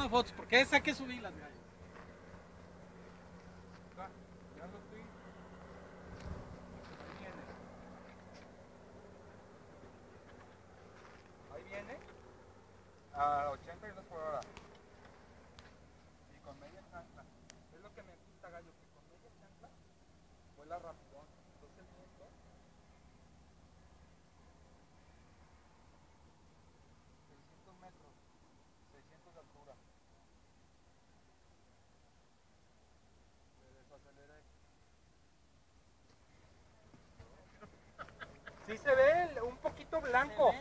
tomando fotos, porque esa que subí las gallos. Ya lo estoy. Ahí viene. A 80 kilómetros por hora. Y con media chancla. Es lo que me gusta, gallo, que con media chancla vuela rapidón. Entonces el viento. 600 metros. 600 de altura. Le desaceleré. Sí se ve un poquito blanco.